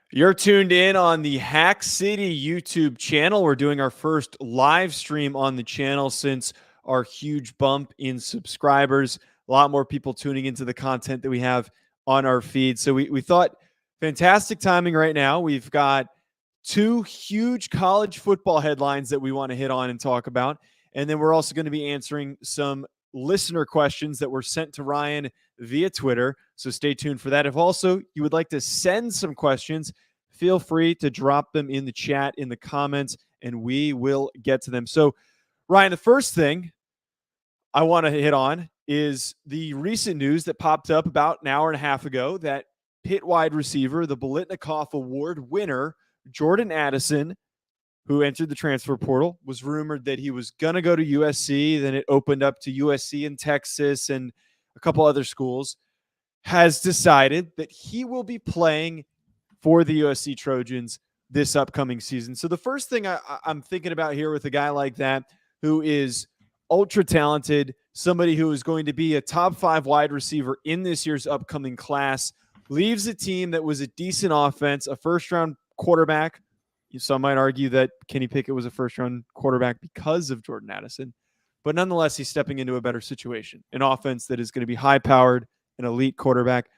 You're tuned in on the Hack City YouTube channel. We're doing our first live stream on the channel since our huge bump in subscribers. A lot more people tuning into the content that we have on our feed. So we thought fantastic timing right now. We've got two huge college football headlines that we want to hit on and talk about. And then we're also going to be answering some listener questions that were sent to Ryan via Twitter. So stay tuned for that. If also you would like to send some questions, feel free to drop them in the chat, in the comments, and we will get to them. So, Ryan, the first thing I want to hit on is the recent news that popped up about an hour and a half ago that Pitt wide receiver, the Biletnikoff Award winner, Jordan Addison, who entered the transfer portal, was rumored that he was going to go to USC. Then it opened up to USC in Texas and a couple other schools, has decided that he will be playing for the USC Trojans this upcoming season. So the first thing I'm thinking about here with a guy like that, who is ultra talented, somebody who is going to be a top 5 wide receiver in this year's upcoming class, leaves a team that was a decent offense, a first-round quarterback. Some might argue that Kenny Pickett was a first-round quarterback because of Jordan Addison. But nonetheless, he's stepping into a better situation, an offense that is going to be high-powered, an elite quarterback.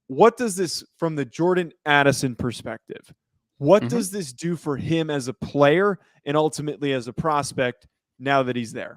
What does this, from the Jordan Addison perspective, what does this do for him as a player and ultimately as a prospect now that he's there?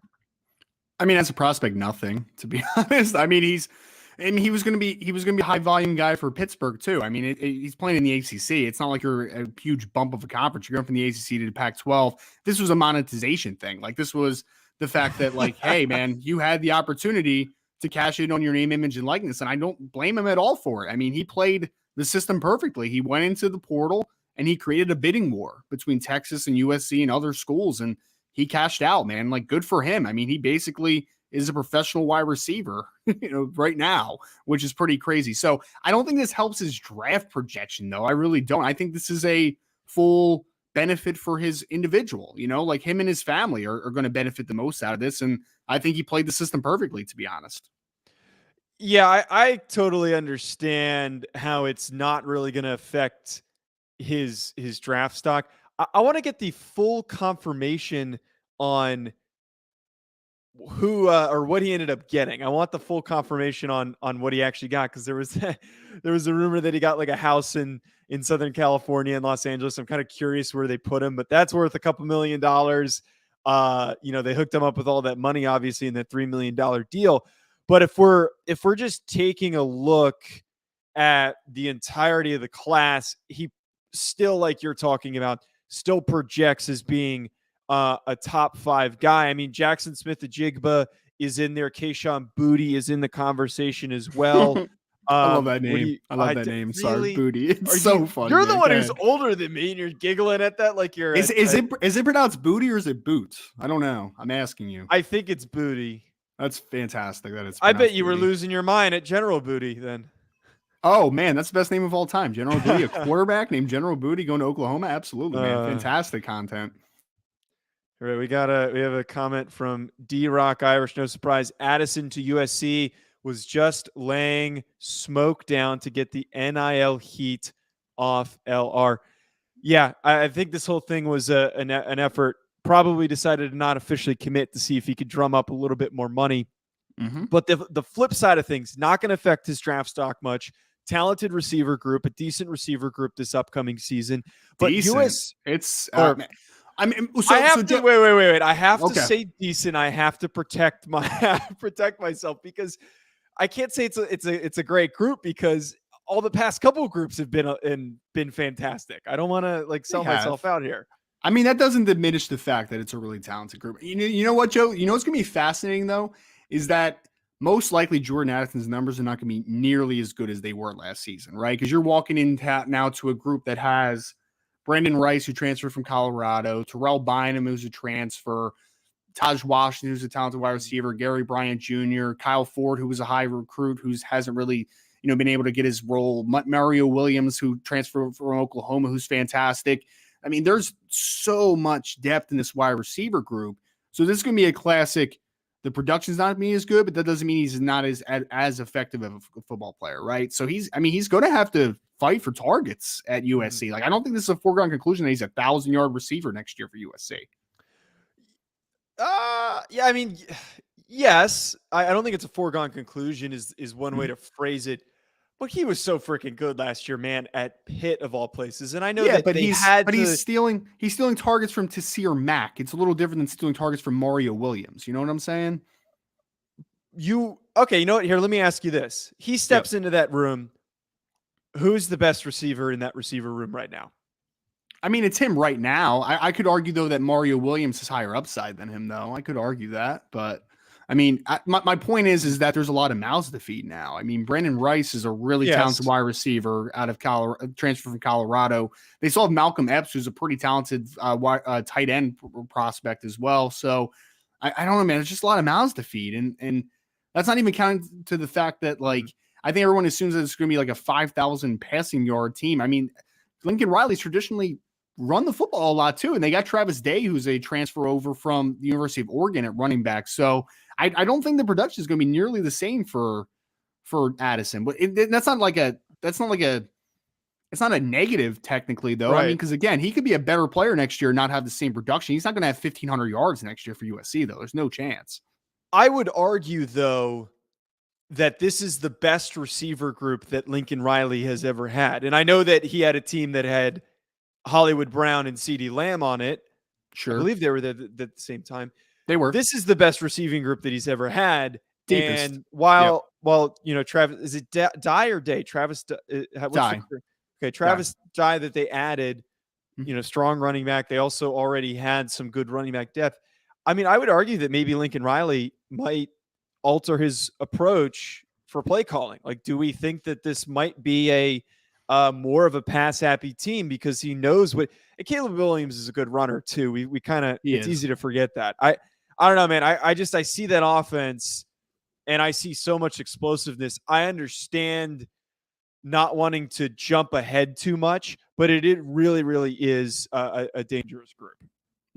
I mean, as a prospect, nothing, to be honest. I mean, he was going to be a high volume guy for Pittsburgh too. I mean, he's playing in the ACC. It's not like you're a huge bump of a conference. You're going from the ACC to the Pac-12. This was a monetization thing. Like, this was the fact that, like, hey man, you had the opportunity to cash in on your name, image, and likeness, and I don't blame him at all for it. I mean, he played the system perfectly. He went into the portal and he created a bidding war between Texas and USC and other schools, and he cashed out, man. Like, good for him. I mean, he basically is a professional wide receiver, right now, which is pretty crazy. So I don't think this helps his draft projection, though. I really don't. I think this is a full benefit for his individual, like him and his family are going to benefit the most out of this. And I think he played the system perfectly, to be honest. Yeah, I totally understand how it's not really going to affect his draft stock. I want to get the full confirmation on who or what he ended up getting. I want the full confirmation on what he actually got, because there was a rumor that he got like a house in Southern California and Los Angeles. I'm kind of curious where they put him, but that's worth a couple $1 million. They hooked him up with all that money, obviously, in the $3 million deal. But if we're just taking a look at the entirety of the class, he still, like you're talking about, still projects as being a top 5 guy. I mean, Jackson Smith-Njigba is in there. Kayshon Boutte is in the conversation as well. I love that name. I love that name. Sorry, Boutte. It's so funny. You're the one who's older than me, and you're giggling at that like you're. Is it pronounced Boutte or is it Boot? I don't know. I'm asking you. I think it's Boutte. That's fantastic. I bet you were losing your mind at General Boutte then. Oh man, that's the best name of all time. General Boutte, a quarterback named General Boutte going to Oklahoma. Absolutely, man. Fantastic content. All right, we have a comment from D-Rock Irish. No surprise, Addison to USC was just laying smoke down to get the NIL heat off LR. Yeah, I think this whole thing was an effort. Probably decided to not officially commit to see if he could drum up a little bit more money. But the flip side of things, not going to affect his draft stock much. Talented receiver group, a decent receiver group this upcoming season. But wait. I have to say decent. I have to protect myself, because I can't say it's a great group, because all the past couple of groups have been fantastic. I don't want to sell myself out here. I mean, that doesn't diminish the fact that it's a really talented group. You know what, Joe? You know what's going to be fascinating, though, is that most likely Jordan Addison's numbers are not going to be nearly as good as they were last season, right? Because you're walking in now to a group that has Brandon Rice, who transferred from Colorado, Terrell Bynum, who's a transfer, Taj Washington, who's a talented wide receiver, Gary Bryant Jr., Kyle Ford, who was a high recruit, who hasn't really been able to get his role, Mario Williams, who transferred from Oklahoma, who's fantastic. I mean, there's so much depth in this wide receiver group. So this is going to be a classic The production's not being as good, but that doesn't mean he's not as effective of a football player, right? So he's going to have to fight for targets at USC. Like, I don't think this is a foregone conclusion that he's a 1,000-yard receiver next year for USC. Yeah, I mean, yes. I don't think it's a foregone conclusion is one way to phrase it. But he was so freaking good last year, man, at Pitt of all places. And I know that but he's stealing targets from Taysir Mack. It's a little different than stealing targets from Mario Williams. You know what I'm saying? Okay, you know what? Here, let me ask you this. He steps into that room. Who's the best receiver in that receiver room right now? I mean, it's him right now. I could argue, though, that Mario Williams is higher upside than him, though. I could argue that. But, I mean, my point is that there's a lot of mouths to feed now. I mean, Brandon Rice is a really talented wide receiver out of transfer from Colorado. They still have Malcolm Epps, who's a pretty talented tight end prospect as well. So, I don't know, man. It's just a lot of mouths to feed. And that's not even counting to the fact that, like, I think everyone assumes that it's going to be like a 5,000 passing yard team. I mean, Lincoln Riley's traditionally run the football a lot too. And they got Travis Day, who's a transfer over from the University of Oregon at running back. So I don't think the production is going to be nearly the same for Addison, but it's not a negative technically though. Right. I mean, cause again, he could be a better player next year and not have the same production. He's not going to have 1,500 yards next year for USC though. There's no chance. I would argue though that this is the best receiver group that Lincoln Riley has ever had. And I know that he had a team that had Hollywood Brown and CeeDee Lamb on it. Sure. I believe they were there at the same time. They were. This is the best receiving group that he's ever had. Deepest. And while Travis, is it Dye or Day? Travis Dye. Okay, Travis Dye that they added, strong running back. They also already had some good running back depth. I mean, I would argue that maybe Lincoln Riley might alter his approach for play calling. Like, do we think that this might be a more of a pass happy team because he knows what Caleb Williams is a good runner too. We kind of, it's easy to forget that. I don't know, man. I see that offense and I see so much explosiveness. I understand not wanting to jump ahead too much, but it really, really is a dangerous group.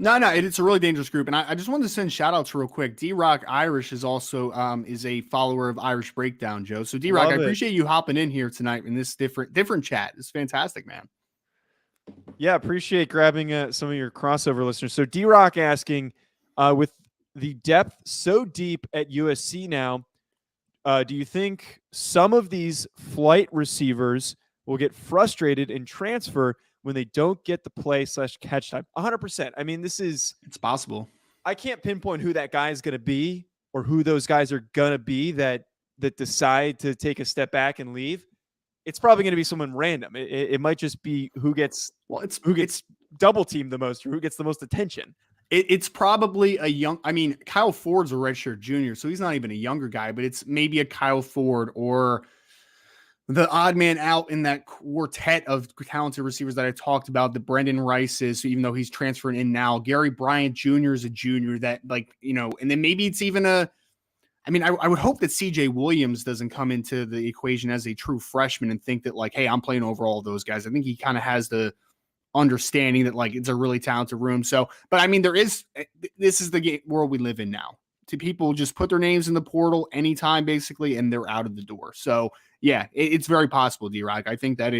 No, it's a really dangerous group. And I just wanted to send shout outs real quick. D-Rock Irish is also is a follower of Irish Breakdown, Joe. So D-Rock, I appreciate you hopping in here tonight in this different chat. It's fantastic, man. Yeah, appreciate grabbing some of your crossover listeners. So D-Rock asking, with the depth so deep at USC now, do you think some of these flight receivers will get frustrated and transfer when they don't get the play/catch time? 100%. I mean, it's possible. I can't pinpoint who that guy is going to be or who those guys are going to be that decide to take a step back and leave. It's probably going to be someone random. It might just be who gets double teamed the most or who gets the most attention. It's probably Kyle Ford's a redshirt junior, so he's not even a younger guy, but it's maybe a Kyle Ford or the odd man out in that quartet of talented receivers that I talked about, the Brendan Rice is, so even though he's transferring in now, Gary Bryant Jr. is a junior that and then maybe it's even I would hope that CJ Williams doesn't come into the equation as a true freshman and think that hey, I'm playing over all those guys. I think he kind of has the understanding that it's a really talented room. So, but I mean, this is the world we live in now. People just put their names in the portal anytime basically, and they're out of the door. So yeah, it's very possible, D-Rock. I think that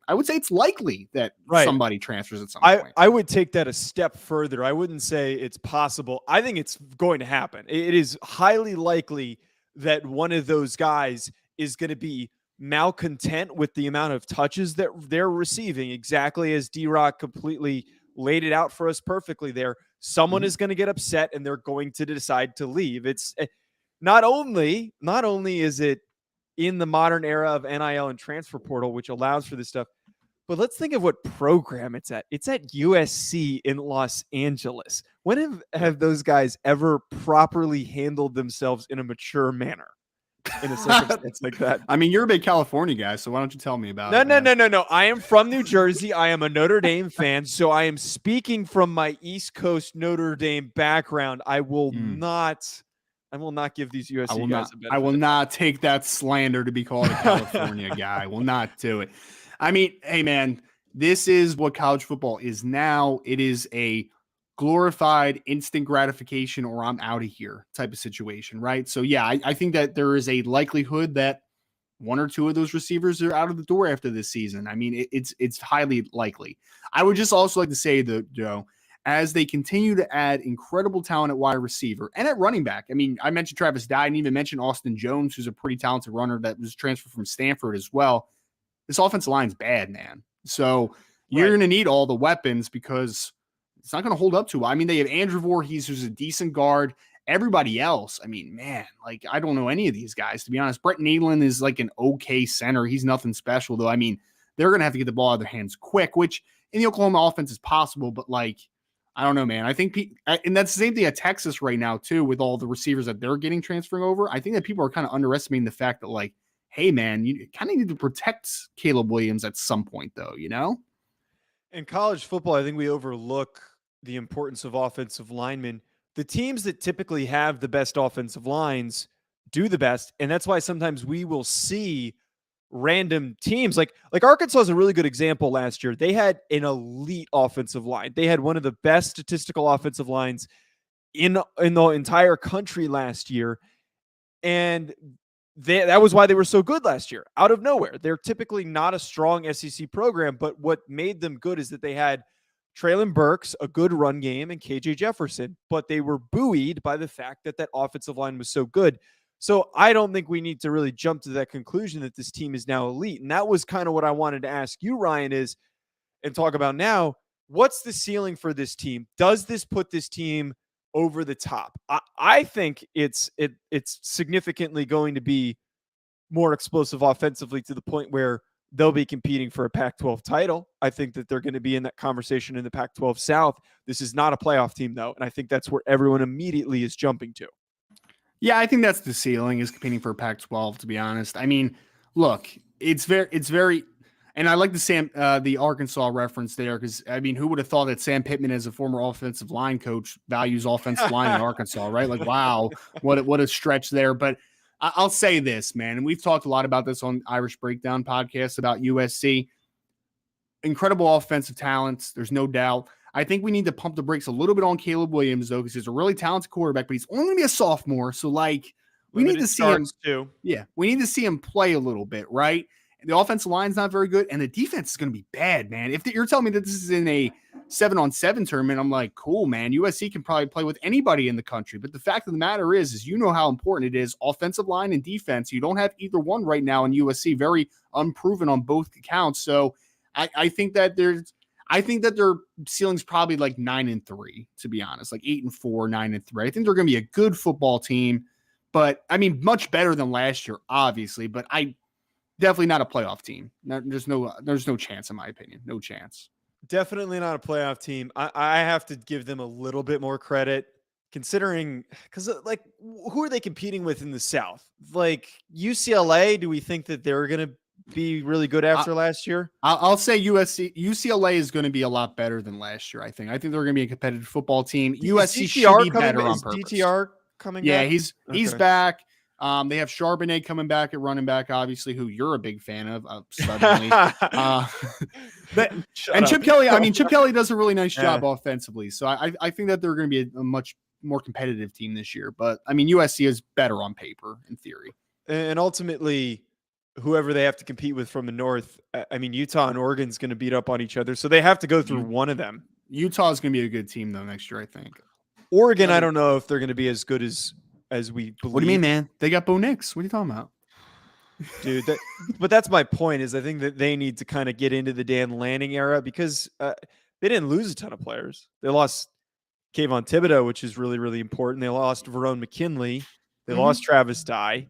I would say it's likely that somebody transfers at some point. I would take that a step further. I wouldn't say it's possible. I think it's going to happen. It is highly likely that one of those guys is going to be malcontent with the amount of touches that they're receiving, exactly as D-Rock completely laid it out for us perfectly there. Someone is going to get upset and they're going to decide to leave. It's not only is it in the modern era of NIL and transfer portal, which allows for this stuff, but let's think of what program it's at. It's at USC in Los Angeles. When have those guys ever properly handled themselves in a mature manner? In a circumstance like that. I mean, you're a big California guy, so why don't you tell me about it? No. I am from New Jersey. I am a Notre Dame fan, so I am speaking from my East Coast Notre Dame background. I will not give these USC guys a benefit. I will not take that slander to be called a California guy. I will not do it. I mean, hey man, this is what college football is now. It is a glorified instant gratification or I'm out of here type of situation, right? So yeah, I think that there is a likelihood that one or two of those receivers are out of the door after this season. I mean, it's highly likely. I would just also like to say that, as they continue to add incredible talent at wide receiver and at running back. I mean, I mentioned Travis Dye, I didn't even mention Austin Jones, who's a pretty talented runner that was transferred from Stanford as well. This offensive line's bad, man. So you're going to need all the weapons because it's not going to hold up to. I mean, they have Andrew Voorhees, who's a decent guard. Everybody else, I mean, man, like I don't know any of these guys, to be honest. Brett Nealon is like an okay center. He's nothing special, though. I mean, they're going to have to get the ball out of their hands quick, which in the Oklahoma offense is possible, but like, I don't know, man. I think, and that's the same thing at Texas right now, too, with all the receivers that they're getting transferring over. I think that people are kind of underestimating the fact that, like, hey, man, you kind of need to protect Caleb Williams at some point, though, you know? In college football, I think we overlook the importance of offensive linemen. The teams that typically have the best offensive lines do the best, and that's why sometimes we will see random teams like Arkansas is a really good example last year. They had an elite offensive line. They had one of the best statistical offensive lines in the entire country last year, and that was why they were so good last year, out of nowhere. They're typically not a strong SEC program, but what made them good is that they had Traylon Burks, a good run game, and KJ Jefferson, but they were buoyed by the fact that that offensive line was so good. So I don't think we need to really jump to that conclusion that this team is now elite. And that was kind of what I wanted to ask you, Ryan, and talk about now. What's the ceiling for this team? Does this put this team over the top? I think it's significantly going to be more explosive offensively to the point where they'll be competing for a Pac-12 title. I think that they're going to be in that conversation in the Pac-12 South. This is not a playoff team, though, and I think that's where everyone immediately is jumping to. Yeah, I think that's the ceiling, is competing for a Pac-12, to be honest. I mean, look, it's very, and I like the Arkansas reference there, because I mean, who would have thought that Sam Pittman, as a former offensive line coach, values offensive line in Arkansas, right? Like, wow, what a stretch there. But I'll say this, man, and we've talked a lot about this on Irish Breakdown podcast about USC. Incredible offensive talents, there's no doubt. I think we need to pump the brakes a little bit on Caleb Williams, though, because he's a really talented quarterback, but he's only going to be a sophomore. So, like, we need to see him too. Yeah, we need to see him play a little bit, right? The offensive line's not very good, and the defense is going to be bad, man. If you're telling me that this is in a 7-on-7 tournament, I'm like, cool, man. USC can probably play with anybody in the country. But the fact of the matter is you know how important it is, offensive line and defense. You don't have either one right now in USC, very unproven on both accounts. So I think that their ceiling's probably like 9-3, to be honest, like 8-4, 9-3. I think they're going to be a good football team, but I mean, much better than last year, obviously, but definitely not a playoff team. There's no chance, in my opinion. No chance. Definitely not a playoff team. I have to give them a little bit more credit, considering, because like, who are they competing with in the South? Like UCLA, do we think that they're going to be really good after last year? I'll say UCLA is going to be a lot better than last year. I think they're going to be a competitive football team. USC should be better on purpose. DTR coming back? Yeah, he's back. They have Charbonnet coming back at running back, obviously, who you're a big fan of, suddenly. And Chip Kelly, I mean, Chip Kelly does a really nice job offensively. So I think that they're going to be a much more competitive team this year. But, I mean, USC is better on paper, in theory. And ultimately, whoever they have to compete with from the North, I mean, Utah and Oregon's going to beat up on each other. So they have to go through one of them. Utah is going to be a good team, though, next year, I think. Oregon, I don't know if they're going to be as good as we believe. What do you mean, man? They got Bo Nix. What are you talking about? Dude, but that's my point, is I think that they need to kind of get into the Dan Lanning era, because they didn't lose a ton of players. They lost Kayvon Thibodeau, which is really, really important. They lost Verone McKinley. They lost Travis Dye.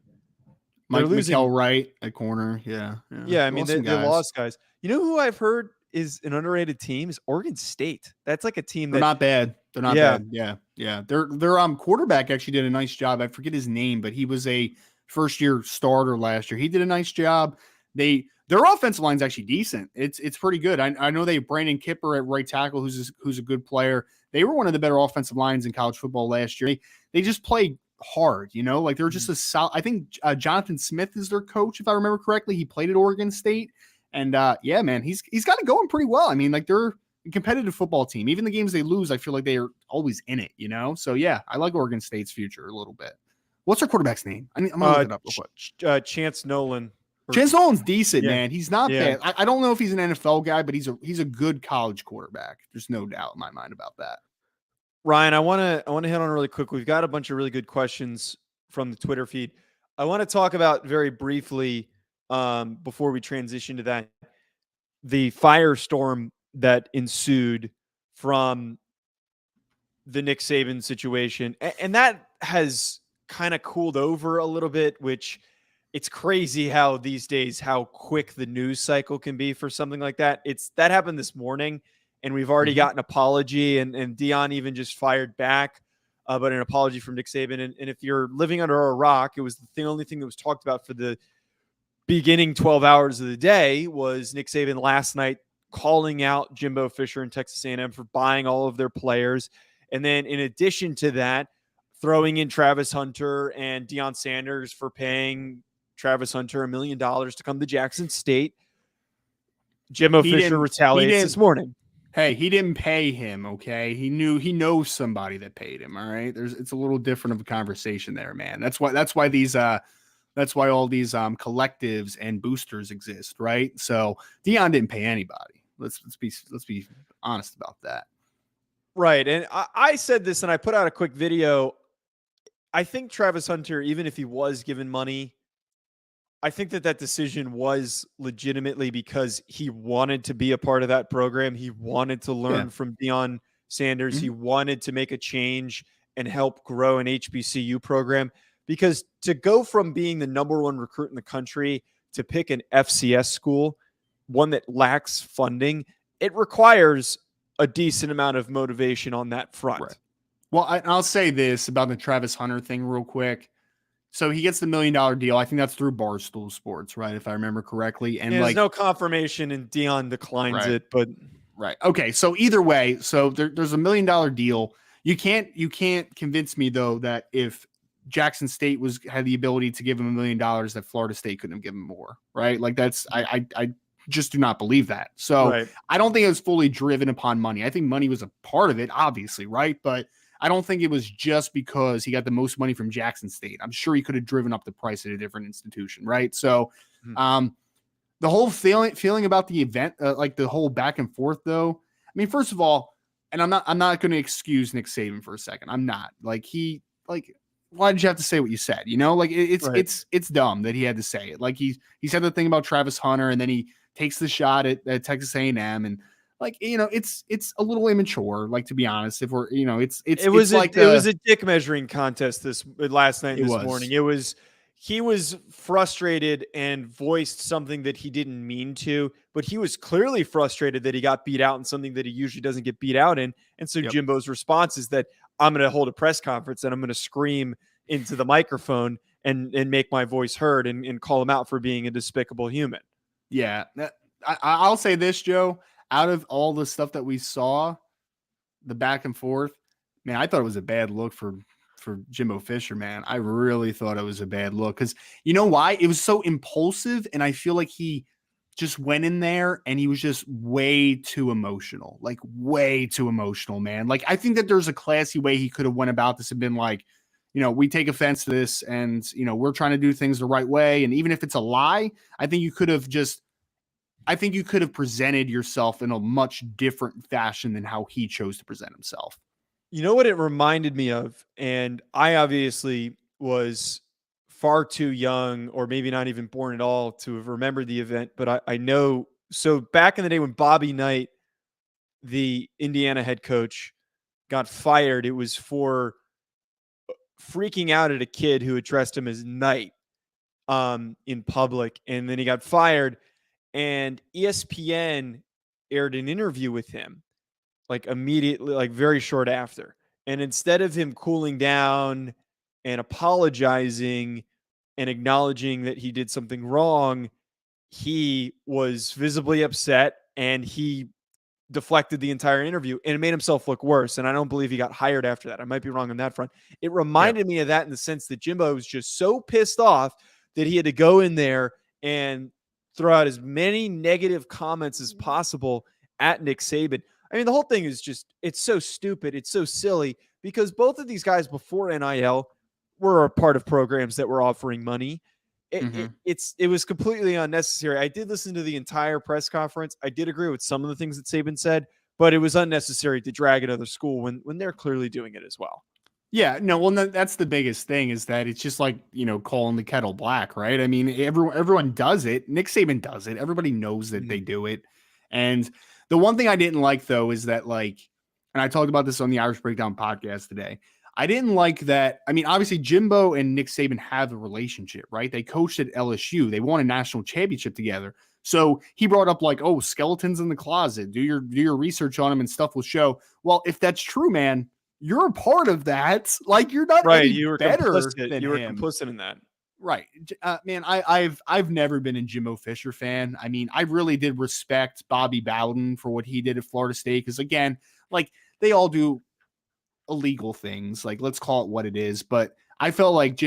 Mikel Wright at corner. Yeah. I mean, they lost guys. You know who I've heard is an underrated team is Oregon State. That's like a team they're not bad. They're not bad. Yeah. Their quarterback actually did a nice job. I forget his name, but he was a first-year starter last year. He did a nice job. Their offensive line's actually decent. It's pretty good. I know they have Brandon Kipper at right tackle, who's a good player. They were one of the better offensive lines in college football last year. They just play hard, like they're just a solid. I think Jonathan Smith is their coach, if I remember correctly. He played at Oregon State, and yeah, man, he's got it going pretty well. I mean, like they're competitive football team. Even the games they lose, I feel like they are always in it, So yeah, I like Oregon State's future a little bit. What's our quarterback's name? I'm gonna look it up real quick. Chance Nolan. Chance Nolan's decent, Yeah. man. He's not Yeah. bad. I don't know if he's an NFL guy, but he's a good college quarterback. There's no doubt in my mind about that. Ryan, I want to hit on really quick. We've got a bunch of really good questions from the Twitter feed. I want to talk about very briefly before we transition to that, the firestorm that ensued from the Nick Saban situation. And that has kind of cooled over a little bit, which it's crazy how these days, how quick the news cycle can be for something like that. That happened this morning, and we've already got an apology, and DeLeone even just fired back, but an apology from Nick Saban. And if you're living under a rock, it was the only thing that was talked about for the beginning 12 hours of the day was Nick Saban last night calling out Jimbo Fisher and Texas A&M for buying all of their players. And then in addition to that, throwing in Travis Hunter and Deion Sanders for paying Travis Hunter $1 million to come to Jackson State. Jimbo Fisher retaliates this morning. Hey, he didn't pay him, okay? He knows somebody that paid him, all right? It's a little different of a conversation there, man. That's why all these collectives and boosters exist, right? So Deion didn't pay anybody. Let's be honest about that. Right. And I said this, and I put out a quick video. I think Travis Hunter, even if he was given money, I think that decision was legitimately because he wanted to be a part of that program. He wanted to learn from Deion Sanders. Mm-hmm. He wanted to make a change and help grow an HBCU program, because to go from being the number one recruit in the country to pick an FCS school, one that lacks funding, it requires a decent amount of motivation on that front. Right. Well, I'll say this about the Travis Hunter thing real quick. So he gets the $1 million deal. I think that's through Barstool Sports, right? If I remember correctly. And there's no confirmation, and Deion declines it, but right. Okay. So either way, so there's a $1 million deal. You can't convince me though that if Jackson State had the ability to give him $1 million, that Florida State couldn't have given more, right? Like I just do not believe that. So I don't think it was fully driven upon money. I think money was a part of it, obviously, right? But I don't think it was just because he got the most money from Jackson State. I'm sure he could have driven up the price at a different institution, right? So the whole feeling about the event, like the whole back and forth though, I mean, first of all, and I'm not going to excuse Nick Saban for a second. I'm not. Why did you have to say what you said? It's dumb that he had to say it. Like he said the thing about Travis Hunter, and then he takes the shot at Texas A&M, and it's a little immature. Like, to be honest, if we're it was a dick measuring contest last night and this morning. He was frustrated and voiced something that he didn't mean to, but he was clearly frustrated that he got beat out in something that he usually doesn't get beat out in. And so Jimbo's response is that I'm going to hold a press conference and I'm going to scream into the microphone and make my voice heard and call him out for being a despicable human. Yeah. I'll say this, Joe, out of all the stuff that we saw, the back and forth, man, I thought it was a bad look for Jimbo Fisher, man. I really thought it was a bad look because you know why? It was so impulsive, and I feel like he just went in there and he was just way too emotional, man. Like, I think that there's a classy way he could have went about this and been like, we take offense to this, and we're trying to do things the right way, and even if it's a lie, I think you could have presented yourself in a much different fashion than how he chose to present himself. You know what it reminded me of? And I obviously was far too young, or maybe not even born at all, to have remembered the event. But I know, so back in the day when Bobby Knight, the Indiana head coach, got fired, it was for freaking out at a kid who addressed him as Knight in public. And then he got fired, and ESPN aired an interview with him immediately, very short after. And instead of him cooling down and apologizing and acknowledging that he did something wrong, he was visibly upset and he deflected the entire interview and it made himself look worse. And I don't believe he got hired after that. I might be wrong on that front. It reminded me of that in the sense that Jimbo was just so pissed off that he had to go in there and throw out as many negative comments as possible at Nick Saban. I mean, the whole thing is just, it's so stupid. It's so silly because both of these guys before NIL were a part of programs that were offering money. It was completely unnecessary. I did listen to the entire press conference. I did agree with some of the things that Saban said, but it was unnecessary to drag another school when they're clearly doing it as well. Yeah, no, well, that's the biggest thing is that it's just like, calling the kettle black, right? I mean, everyone does it. Nick Saban does it. Everybody knows that they do it. And the one thing I didn't like, though, is that, like, and I talked about this on the Irish Breakdown podcast today. I didn't like that. I mean, obviously, Jimbo and Nick Saban have a relationship, right? They coached at LSU. They won a national championship together. So he brought up, like, oh, skeletons in the closet. Do your research on them and stuff will show. Well, if that's true, man, you're a part of that. Like, you're not right. any You were better complicit. than you were him. complicit in that. Right. Man, I've never been a Jimbo Fisher fan. I mean, I really did respect Bobby Bowden for what he did at Florida State. Because again, like, they all do illegal things. Like, let's call it what it is. But I felt like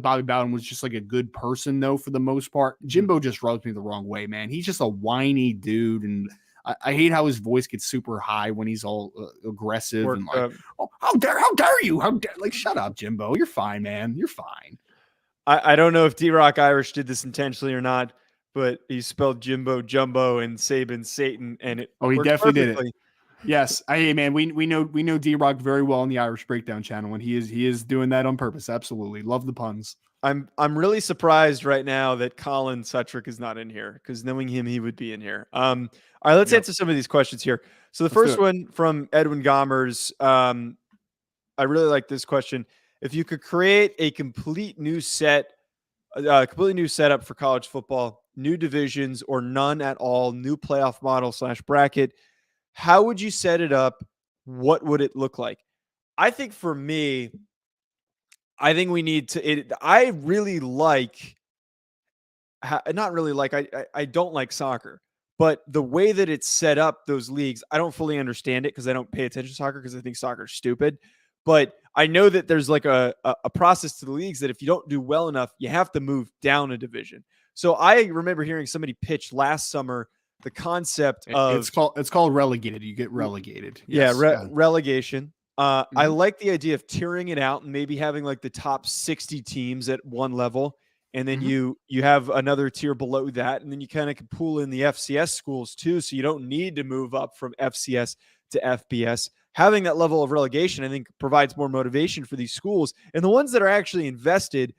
Bobby Bowden was just like a good person, though, for the most part. Jimbo just rubs me the wrong way, man. He's just a whiny dude, and I hate how his voice gets super high when he's all aggressive and like, oh, how dare you? Like, shut up, Jimbo. You're fine, man. You're fine. I don't know if D-Rock Irish did this intentionally or not, but he spelled Jimbo Jumbo and Saban Satan, and it he worked definitely perfectly. did it. Yes, hey man, we know D-Rock very well on the Irish Breakdown channel, and he is doing that on purpose. Absolutely, love the puns. I'm really surprised right now that Colin Sutrick is not in here, because knowing him, he would be in here. All right, let's answer some of these questions here. So the first one from Edwin Gomers, I really like this question. If you could create a completely new setup for college football, new divisions or none at all, new playoff model / bracket, how would you set it up? What would it look like? I think for me, I think we need to. I really like, not really like. I don't like soccer, but the way that it's set up, those leagues, I don't fully understand it because I don't pay attention to soccer because I think soccer's stupid. But I know that there's like a process to the leagues that if you don't do well enough, you have to move down a division. So I remember hearing somebody pitch last summer the concept of it's called relegated. You get relegated. Yes, relegation. I like the idea of tiering it out and maybe having like the top 60 teams at one level, and then you have another tier below that, and then you kind of can pull in the FCS schools too, so you don't need to move up from FCS to FBS. Having that level of relegation, I think, provides more motivation for these schools and the ones that are actually invested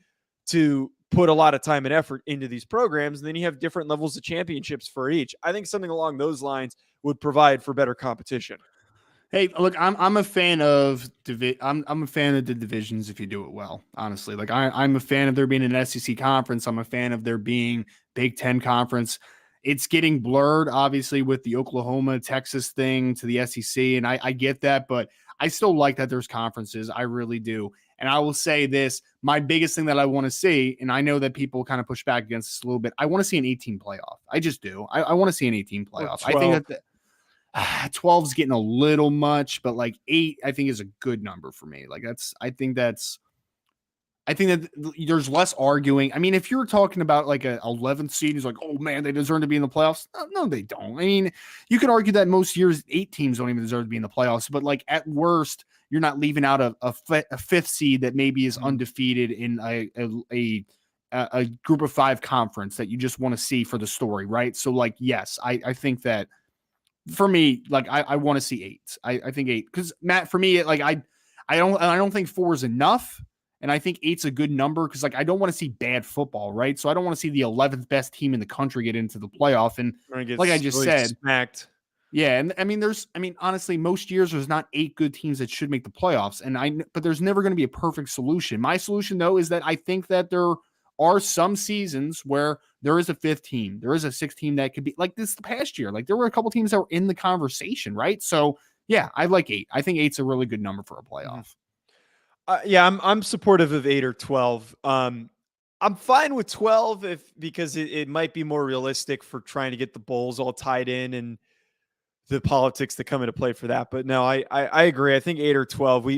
to put a lot of time and effort into these programs. And then you have different levels of championships for each. I think something along those lines would provide for better competition. Hey, look, I'm a fan of I'm a fan of the divisions if you do it well. Honestly, like I'm a fan of there being an SEC conference. I'm a fan of there being Big Ten conference. It's getting blurred, obviously, with the Oklahoma, Texas thing to the SEC, and I get that, but I still like that there's conferences. I really do. And I will say this, my biggest thing that I want to see, and I know that people kind of push back against this a little bit, I want to see an 18 playoff. I just do. I want to see an 18 playoff. I think that 12 is getting a little much, but like 8, I think is a good number for me. Like I think that there's less arguing. I mean, if you're talking about like a 11th seed who's like, oh man, they deserve to be in the playoffs. No, they don't. I mean, you could argue that most years 8 teams don't even deserve to be in the playoffs, but like at worst, you're not leaving out a 5th seed that maybe is undefeated in a group of 5 conference that you just want to see for the story, right? So like, yes, I think that for me, like I want to see 8. I think 8 because Matt, for me, like I don't think 4 is enough. And I think 8's a good number because, like, I don't want to see bad football, right? So I don't want to see the 11th best team in the country get into the playoff. And like I just said, smacked. Yeah, and I mean, honestly, most years there's not 8 good teams that should make the playoffs, but there's never going to be a perfect solution. My solution, though, is that I think that there are some seasons where there is a 5th team, there is a 6th team that could be like this the past year. Like there were a couple teams that were in the conversation, right? So yeah, I like 8. I think 8's a really good number for a playoff. Yeah, I'm supportive of 8 or 12. I'm fine with 12 because it might be more realistic for trying to get the bowls all tied in and the politics that come into play for that. But no, I agree. I think 8 or 12.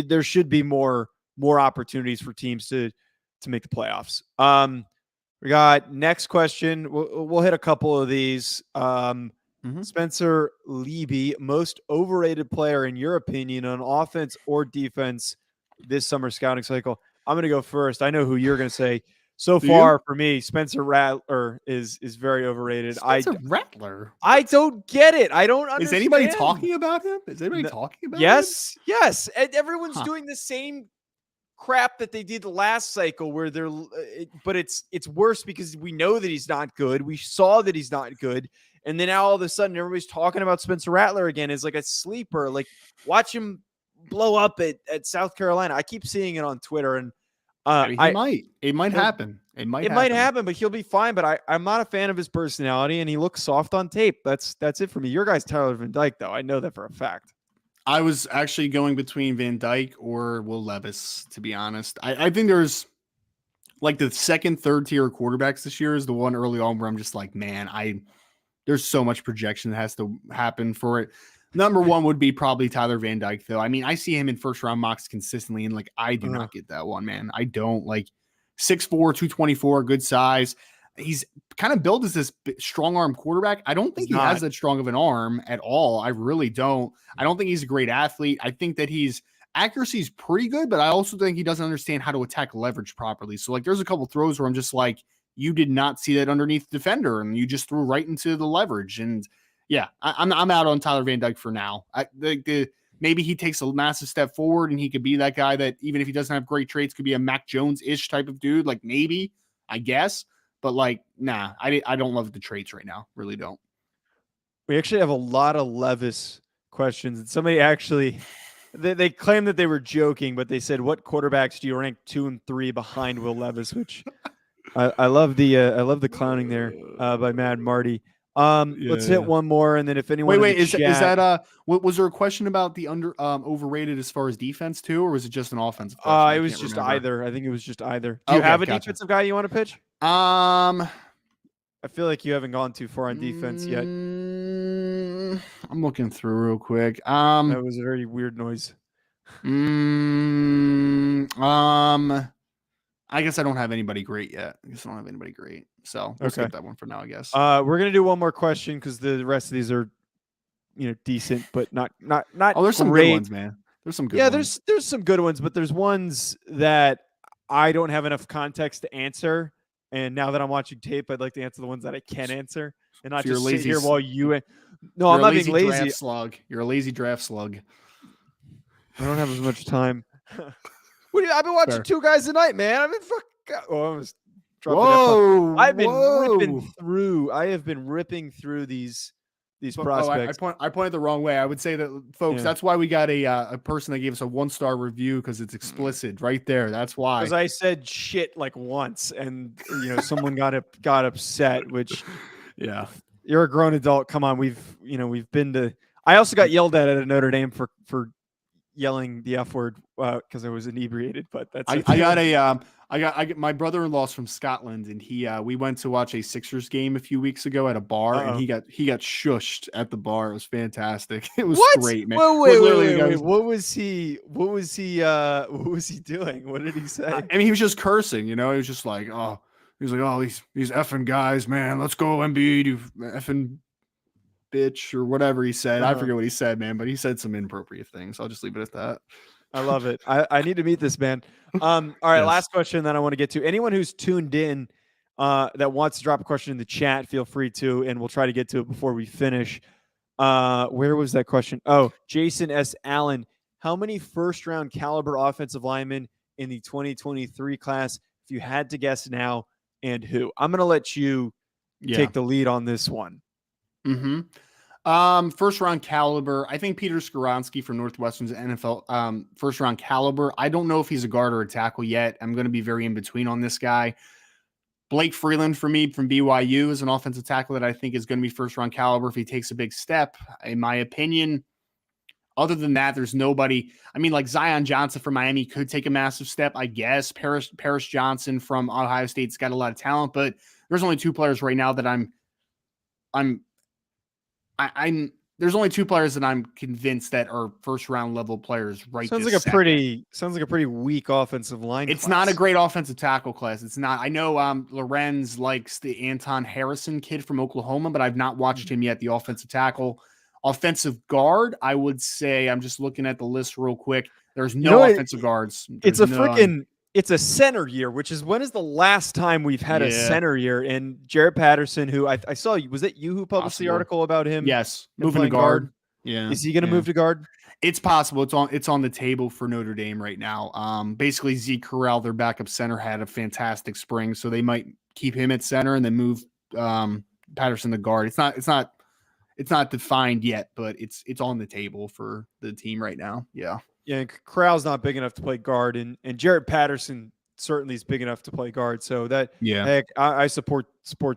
There should be more opportunities for teams to make the playoffs. We got next question. We'll hit a couple of these. Spencer Leby, most overrated player in your opinion on offense or defense this summer scouting cycle? I'm going to go first. I know who you're going to say. So far for me, Spencer Rattler is very overrated. Spencer Rattler. I don't get it. I don't understand. Is anybody talking about him? Is anybody talking about him? Yes. And everyone's doing the same crap that they did the last cycle where but it's worse because we know that he's not good. We saw that he's not good. And then now all of a sudden everybody's talking about Spencer Rattler again as like a sleeper. Like watch him blow up at South Carolina. I keep seeing it on Twitter and it might happen. It might happen, but he'll be fine. But I'm not a fan of his personality and he looks soft on tape. That's it for me. Your guy's Tyler Van Dyke though. I know that for a fact. I was actually going between Van Dyke or Will Levis, to be honest. I think there's like the second, third tier quarterbacks this year is the one early on where I'm just like, man, there's so much projection that has to happen for it. Number one would be probably Tyler Van Dyke, though. I mean, I see him in first round mocks consistently, and like I do not get that one, man. I don't. Like 6'4", 224, good size. He's kind of built as this strong arm quarterback. I don't think he has that strong of an arm at all. I really don't. I don't think he's a great athlete. I think that his accuracy is pretty good, but I also think he doesn't understand how to attack leverage properly. So like there's a couple throws where I'm just like, you did not see that underneath the defender and you just threw right into the leverage. And yeah, I'm out on Tyler Van Dyke for now. Maybe he takes a massive step forward and he could be that guy that even if he doesn't have great traits, could be a Mac Jones-ish type of dude. Like maybe, I guess. But like, nah, I don't love the traits right now. Really don't. We actually have a lot of Levis questions. And somebody actually, they claimed that they were joking, but they said, what quarterbacks do you rank 2 and 3 behind Will Levis? Which I love the clowning there by Mad Marty. Let's hit one more, and then if anyone is that was there a question about the overrated as far as defense too, or was it just an offensive question? It was just either. I think it was just either. Do you have a defensive guy you want to pitch? I feel like you haven't gone too far on defense yet. I'm looking through real quick. That was a very weird noise. I guess I don't have anybody great yet. So we'll skip that one for now, I guess. We're gonna do one more question because the rest of these are, decent, but not. Oh, there's some good ones, man. There's some good ones. There's some good ones, but there's ones that I don't have enough context to answer. And now that I'm watching tape, I'd like to answer the ones that I can answer and not just sit here while you. No, I'm not being lazy. You're a lazy draft slug. I don't have as much time. I've been watching two guys a night, man. I've been ripping through these prospects. I pointed the wrong way. I would say that, folks, that's why we got a person that gave us a 1-star review because it's explicit right there. That's why. Because I said shit like once, and someone got upset. Which, yeah, you're a grown adult. Come on, we've been to. I also got yelled at Notre Dame for yelling the F word because I was inebriated, but that's I got my brother-in-law's from Scotland, and we went to watch a Sixers game a few weeks ago at a bar, and he got shushed at the bar. It was fantastic. It was great, man. Wait. What was he doing? What did he say? I mean, he was just cursing, he was just like, these effing guys, man. Let's go, Embiid, you effing bitch, or whatever he said. I forget what he said, man, but he said some inappropriate things. I'll just leave it at that. I love it. I need to meet this man. All right, last question that I want to get to. Anyone who's tuned in that wants to drop a question in the chat, feel free to, and we'll try to get to it before we finish. Where was that question? Oh, Jason S. Allen. How many first-round caliber offensive linemen in the 2023 class, if you had to guess now, and who? I'm going to let you take the lead on this one. First round caliber. I think Peter Skoronski from Northwestern's NFL first round caliber. I don't know if he's a guard or a tackle yet. I'm going to be very in between on this guy. Blake Freeland for me from BYU is an offensive tackle that I think is going to be first round caliber if he takes a big step, in my opinion. Other than that, there's nobody. I mean, like Zion Johnson from Miami could take a massive step, I guess. Paris Johnson from Ohio State's got a lot of talent, but there's only two players right now that I'm there's only two players that I'm convinced that are first round level players right Sounds this like a second. pretty weak offensive line It's class. not a great offensive tackle class. It's not. I know Lorenz likes the Anton Harrison kid from Oklahoma, but I've not watched him yet. The offensive tackle. Offensive guard, I would say, I'm just looking at the list real quick. There's no offensive guards. It's There's it's a center year, which is when is the last time we've had a center year? And Jarrett Patterson, who I saw, was it you who published the article about him? Yes, moving to guard. Yeah, is he going to move to guard? It's possible. It's on the table for Notre Dame right now. Basically, Zeke Corral, their backup center, had a fantastic spring, so they might keep him at center and then move Patterson to guard. It's not defined yet, but it's on the table for the team right now. Yeah. Yeah, and Corral's not big enough to play guard, and Jarrett Patterson certainly is big enough to play guard. So that, heck, I support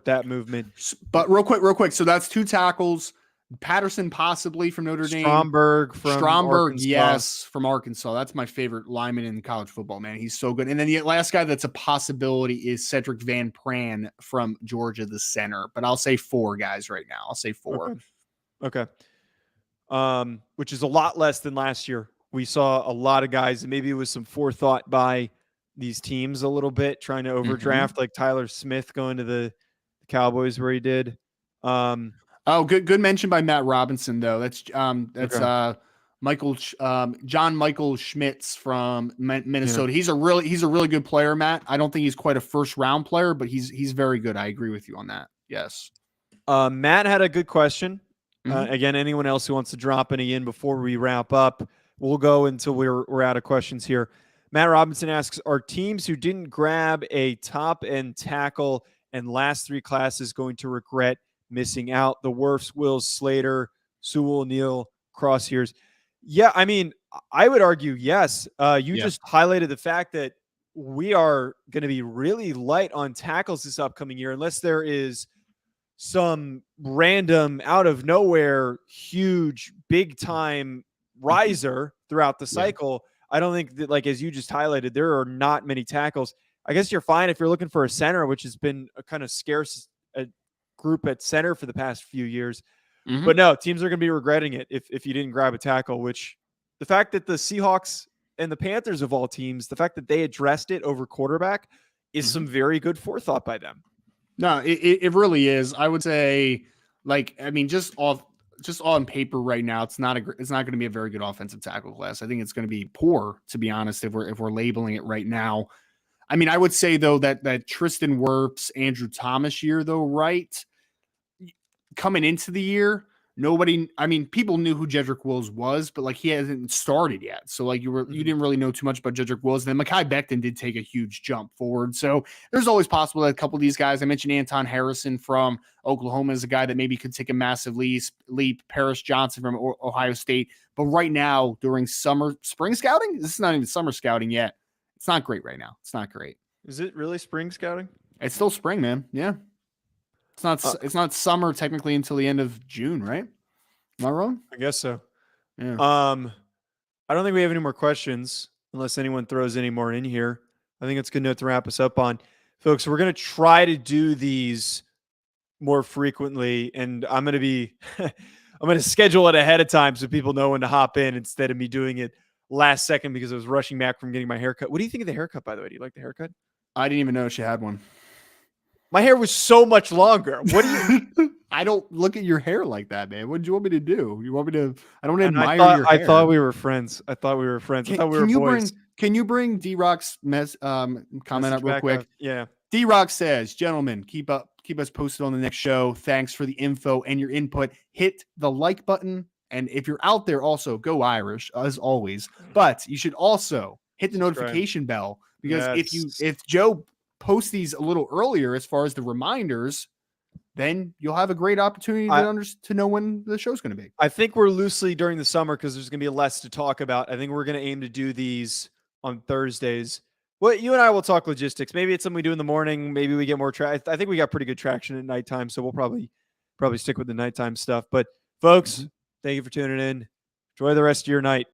that movement. But real quick. So that's two tackles. Patterson possibly from Notre Dame. Stromberg, yes, from Arkansas. That's my favorite lineman in college football, man. He's so good. And then the last guy that's a possibility is Cedric Van Pran from Georgia, the center. But I'll say 4 guys right now. I'll say 4. Okay. Which is a lot less than last year. We saw a lot of guys, and maybe it was some forethought by these teams a little bit, trying to overdraft, like Tyler Smith going to the Cowboys where he did. Good mention by Matt Robinson though. That's John Michael Schmitz from Minnesota. He's a really good player, Matt. I don't think he's quite a first round player, but he's very good. I agree with you on that. Yes. Matt had a good question. Again, anyone else who wants to drop any in before we wrap up, we'll go until we're out of questions here. Matt Robinson asks, are teams who didn't grab a top end tackle and last 3 classes going to regret missing out? The Wirfs, Wills, Slater, Sewell, Neal, Crosshairs. Yeah, I mean, I would argue yes. You just highlighted the fact that we are going to be really light on tackles this upcoming year, unless there is some random, out of nowhere, huge, big time riser throughout the cycle. I don't think that, like, as you just highlighted, there are not many tackles. I guess you're fine if you're looking for a center, which has been a kind of scarce group at center for the past few years. But no, teams are going to be regretting it if you didn't grab a tackle, which the fact that the Seahawks and the Panthers of all teams, the fact that they addressed it over quarterback is some very good forethought by them. No, it really is. I would say, like, I mean, just on paper right now, it's not going to be a very good offensive tackle class. I think it's going to be poor, to be honest, if we're labeling it right now. I mean, I would say though that Tristan Wirfs, Andrew Thomas year though, right? Coming into the year, people knew who Jedrick Wills was, but like he hasn't started yet. So like you didn't really know too much about Jedrick Wills. Then Mekhi Becton did take a huge jump forward. So there's always possible that a couple of these guys, I mentioned Anton Harrison from Oklahoma is a guy that maybe could take a massive leap. Paris Johnson from Ohio State. But right now during spring scouting, this is not even summer scouting yet. It's not great right now. It's not great. Is it really spring scouting? It's still spring, man. Yeah. It's not summer technically until the end of June, right? Am I wrong? I guess so. Yeah. I don't think we have any more questions unless anyone throws any more in here. I think it's a good note to wrap us up on. Folks, we're going to try to do these more frequently, and I'm going to schedule it ahead of time so people know when to hop in instead of me doing it last second because I was rushing back from getting my haircut. What do you think of the haircut, by the way? Do you like the haircut? I didn't even know she had one. My hair was so much longer. What do you? I don't look at your hair like that, man. What did you want me to do? You want me to? I don't admire your hair. I thought we were friends. I thought we were boys. Can you bring D-Rock's comment up real quick? Yeah. D-Rock says, gentlemen, keep us posted on the next show. Thanks for the info and your input. Hit the like button. And if you're out there, also go Irish as always. But you should also hit the notification bell because if Joe post these a little earlier as far as the reminders, then you'll have a great opportunity to know when the show's going to be. I think we're loosely during the summer because there's going to be less to talk about. I think we're going to aim to do these on Thursdays. Well, you and I will talk logistics. Maybe it's something we do in the morning. Maybe we get more I think we got pretty good traction at nighttime, so we'll probably stick with the nighttime stuff. But folks, thank you for tuning in. Enjoy the rest of your night.